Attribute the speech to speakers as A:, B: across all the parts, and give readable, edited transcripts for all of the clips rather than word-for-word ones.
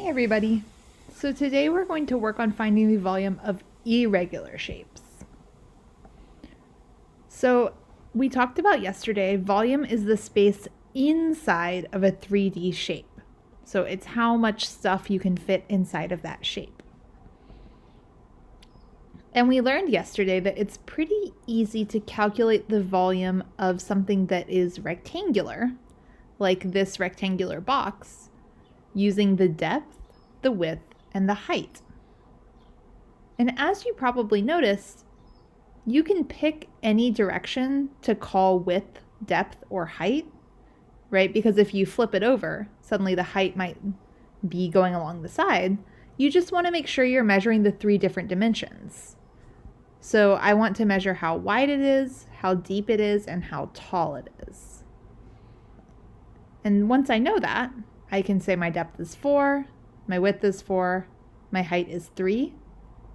A: Hey everybody! So today we're going to work on finding the volume of irregular shapes. So we talked about yesterday, volume is the space inside of a 3D shape. So it's how much stuff you can fit inside of that shape. And we learned yesterday that it's pretty easy to calculate the volume of something that is rectangular, like this rectangular box, using the depth, the width, and the height. And as you probably noticed, you can pick any direction to call width, depth, or height, right? Because if you flip it over, suddenly the height might be going along the side. You just want to make sure you're measuring the 3 different dimensions. So I want to measure how wide it is, how deep it is, and how tall it is. And once I know that, I can say my depth is 4, my width is 4, my height is 3.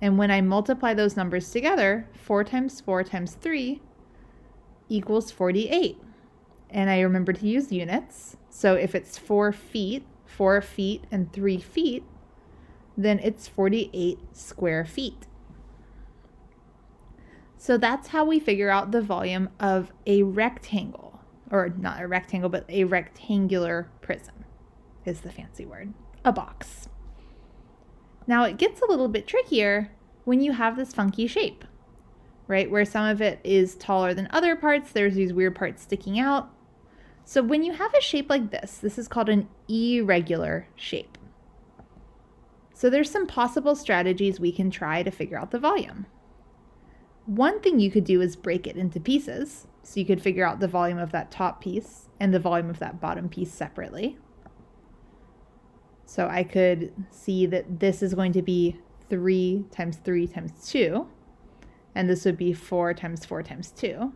A: And when I multiply those numbers together, 4 times 4 times 3 equals 48. And I remember to use units. So if it's 4 feet, and 3 feet, then it's 48 square feet. So that's how we figure out the volume of a rectangle, or not a rectangle, but a rectangular prism is the fancy word, a box. Now it gets a little bit trickier when you have this funky shape, right? Where some of it is taller than other parts, there's these weird parts sticking out. So when you have a shape like this is called an irregular shape. So there's some possible strategies we can try to figure out the volume. One thing you could do is break it into pieces. So you could figure out the volume of that top piece and the volume of that bottom piece separately. So I could see that this is going to be 3 times 3 times 2, and this would be 4 times 4 times 2.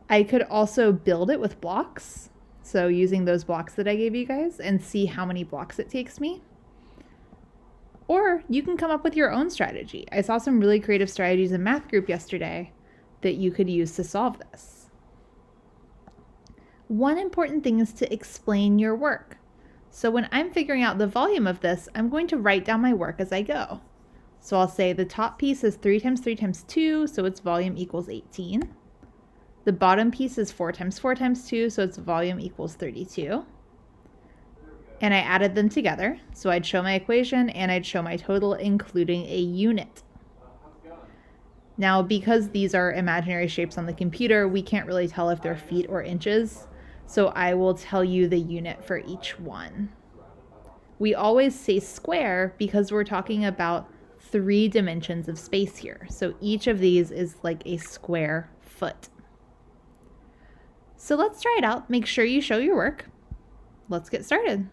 A: I could also build it with blocks, so using those blocks that I gave you guys, and see how many blocks it takes me. Or you can come up with your own strategy. I saw some really creative strategies in math group yesterday that you could use to solve this. One important thing is to explain your work. So when I'm figuring out the volume of this, I'm going to write down my work as I go. So I'll say the top piece is 3 times 3 times 2, so its volume equals 18. The bottom piece is 4 times 4 times 2, so its volume equals 32. And I added them together, so I'd show my equation and I'd show my total, including a unit. Now, because these are imaginary shapes on the computer, we can't really tell if they're feet or inches. So I will tell you the unit for each one. We always say square because we're talking about 3 dimensions of space here. So each of these is like a square foot. So let's try it out. Make sure you show your work. Let's get started.